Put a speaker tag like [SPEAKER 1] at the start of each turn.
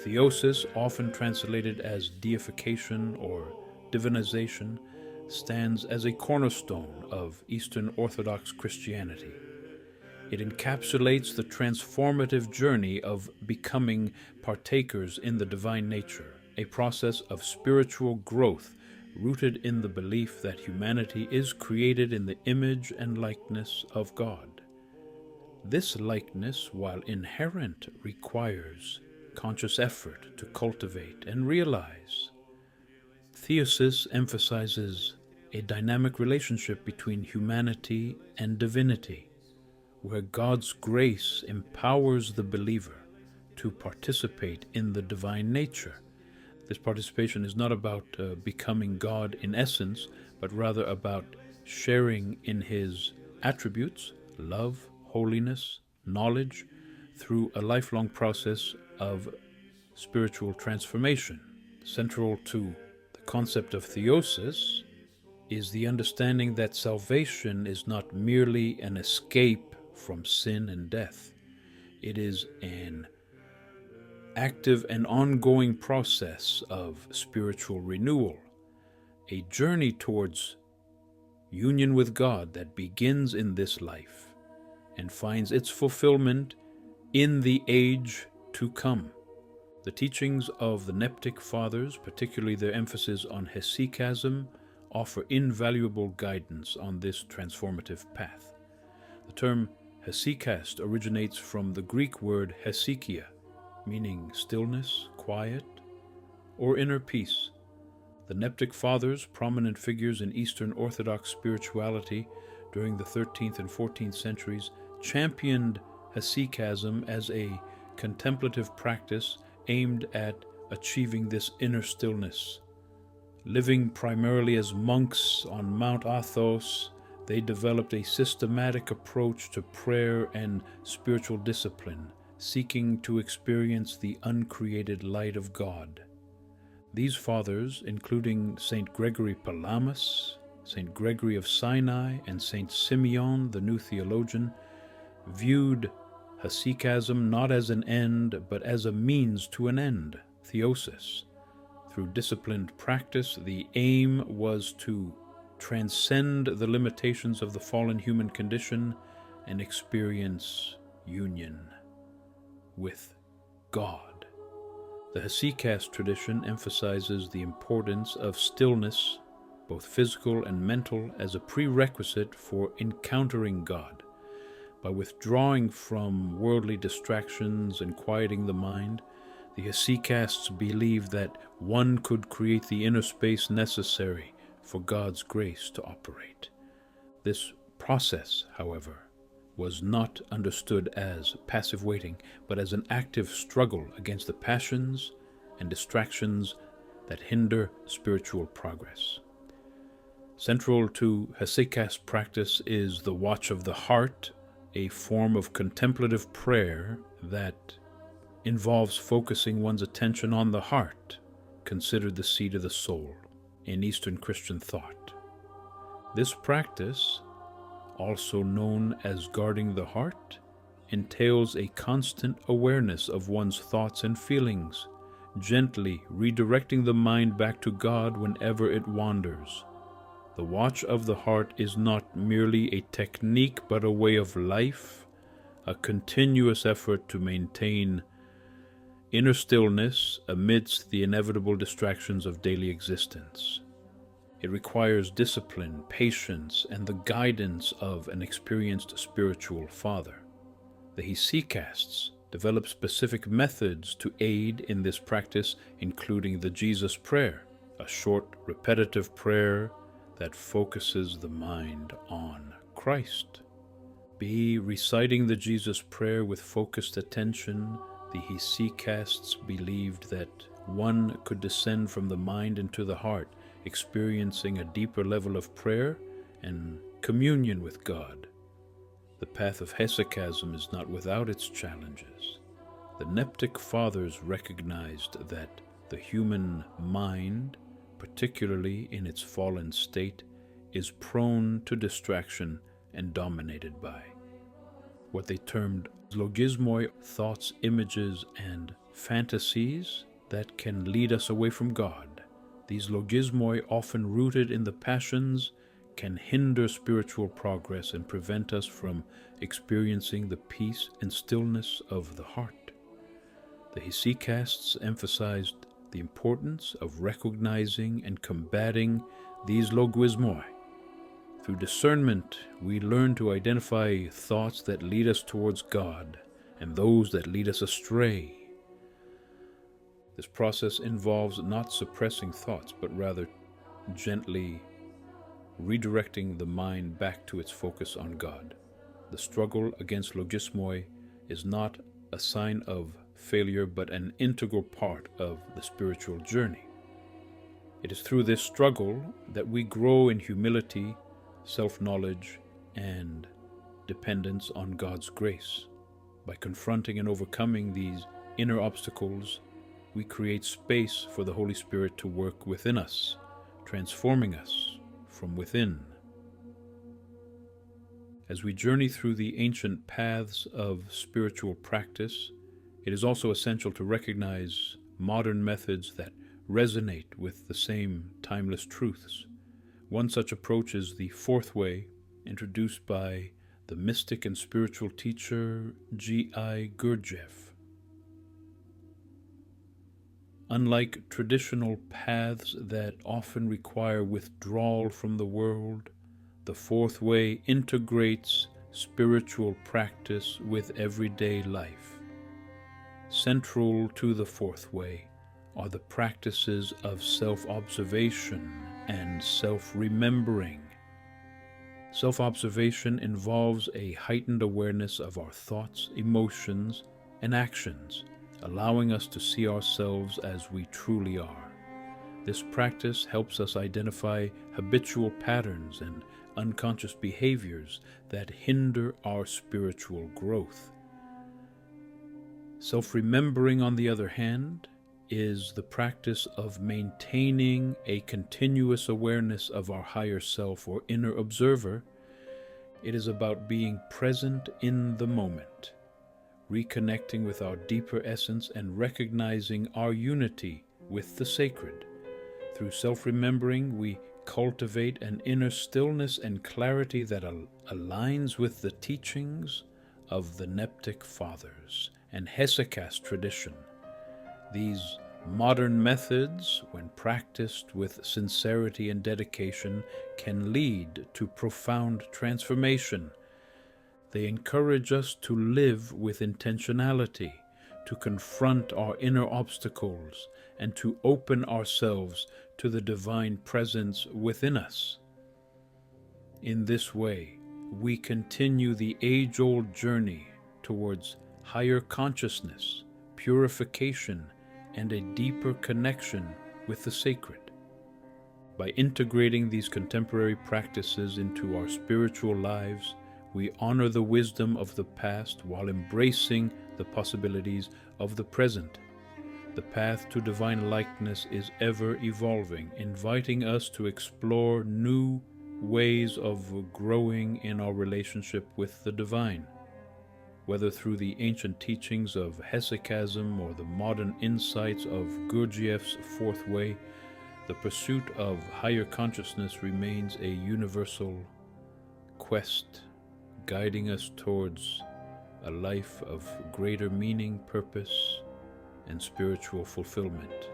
[SPEAKER 1] Theosis, often translated as deification or divinization, stands as a cornerstone of Eastern Orthodox Christianity. It encapsulates the transformative journey of becoming partakers in the divine nature, a process of spiritual growth rooted in the belief that humanity is created in the image and likeness of God. This likeness, while inherent, requires conscious effort to cultivate and realize. Theosis emphasizes a dynamic relationship between humanity and divinity, where God's grace empowers the believer to participate in the divine nature. This participation is not about becoming God in essence, but rather about sharing in His attributes, love, holiness, knowledge, through a lifelong process of spiritual transformation. Central to the concept of theosis is the understanding that salvation is not merely an escape from sin and death. It is an active and ongoing process of spiritual renewal, a journey towards union with God that begins in this life and finds its fulfillment in the age to come. The teachings of the Neptic Fathers, particularly their emphasis on Hesychasm, offer invaluable guidance on this transformative path. The term hesychast originates from the Greek word hesychia, meaning stillness, quiet, or inner peace. The Neptic Fathers, prominent figures in Eastern Orthodox spirituality during the 13th and 14th centuries, championed hesychasm as a contemplative practice aimed at achieving this inner stillness. Living primarily as monks on Mount Athos, they developed a systematic approach to prayer and spiritual discipline, seeking to experience the uncreated light of God. These fathers, including St. Gregory Palamas, St. Gregory of Sinai, and St. Simeon, the new theologian, viewed hesychasm not as an end, but as a means to an end, theosis. Through disciplined practice, the aim was to transcend the limitations of the fallen human condition and experience union with God. The hesychast tradition emphasizes the importance of stillness, both physical and mental, as a prerequisite for encountering God. By withdrawing from worldly distractions and quieting the mind, the hesychasts believed that one could create the inner space necessary for God's grace to operate. This process, however, was not understood as passive waiting, but as an active struggle against the passions and distractions that hinder spiritual progress. Central to hesychast practice is the watch of the heart, a form of contemplative prayer that involves focusing one's attention on the heart, considered the seat of the soul in Eastern Christian thought. This practice, also known as guarding the heart, entails a constant awareness of one's thoughts and feelings, gently redirecting the mind back to God whenever it wanders. The watch of the heart is not merely a technique but a way of life, a continuous effort to maintain inner stillness amidst the inevitable distractions of daily existence. It requires discipline, patience, and the guidance of an experienced spiritual father. The hesychasts develop specific methods to aid in this practice, including the Jesus Prayer, a short, repetitive prayer that focuses the mind on Christ. Be reciting the Jesus Prayer with focused attention. The hesychasts believed that one could descend from the mind into the heart, experiencing a deeper level of prayer and communion with God. The path of hesychasm is not without its challenges. The Neptic Fathers recognized that the human mind, particularly in its fallen state, is prone to distraction and dominated by what they termed logismoi, thoughts, images, and fantasies that can lead us away from God. These logismoi, often rooted in the passions, can hinder spiritual progress and prevent us from experiencing the peace and stillness of the heart. The Hesychasts emphasized the importance of recognizing and combating these logismoi. Through discernment, we learn to identify thoughts that lead us towards God and those that lead us astray. This process involves not suppressing thoughts, but rather gently redirecting the mind back to its focus on God. The struggle against logismoi is not a sign of failure, but an integral part of the spiritual journey. It is through this struggle that we grow in humility, self-knowledge, and dependence on God's grace. By confronting and overcoming these inner obstacles, we create space for the Holy Spirit to work within us, transforming us from within. As we journey through the ancient paths of spiritual practice, it is also essential to recognize modern methods that resonate with the same timeless truths. One such approach is the fourth way, introduced by the mystic and spiritual teacher G.I. Gurdjieff. Unlike traditional paths that often require withdrawal from the world, the fourth way integrates spiritual practice with everyday life. Central to the fourth way are the practices of self-observation and self-remembering. Self-observation involves a heightened awareness of our thoughts, emotions, and actions, allowing us to see ourselves as we truly are. This practice helps us identify habitual patterns and unconscious behaviors that hinder our spiritual growth. Self-remembering, on the other hand, is the practice of maintaining a continuous awareness of our higher self or inner observer. It is about being present in the moment, reconnecting with our deeper essence and recognizing our unity with the sacred. Through self-remembering, we cultivate an inner stillness and clarity that aligns with the teachings of the Neptic Fathers and Hesychast tradition. These modern methods, when practiced with sincerity and dedication, can lead to profound transformation. They encourage us to live with intentionality, to confront our inner obstacles, and to open ourselves to the divine presence within us. In this way, we continue the age-old journey towards higher consciousness, purification, and a deeper connection with the sacred. By integrating these contemporary practices into our spiritual lives, we honor the wisdom of the past while embracing the possibilities of the present. The path to divine likeness is ever evolving, inviting us to explore new ways of growing in our relationship with the divine. Whether through the ancient teachings of Hesychasm or the modern insights of Gurdjieff's fourth way, the pursuit of higher consciousness remains a universal quest, guiding us towards a life of greater meaning, purpose, and spiritual fulfillment.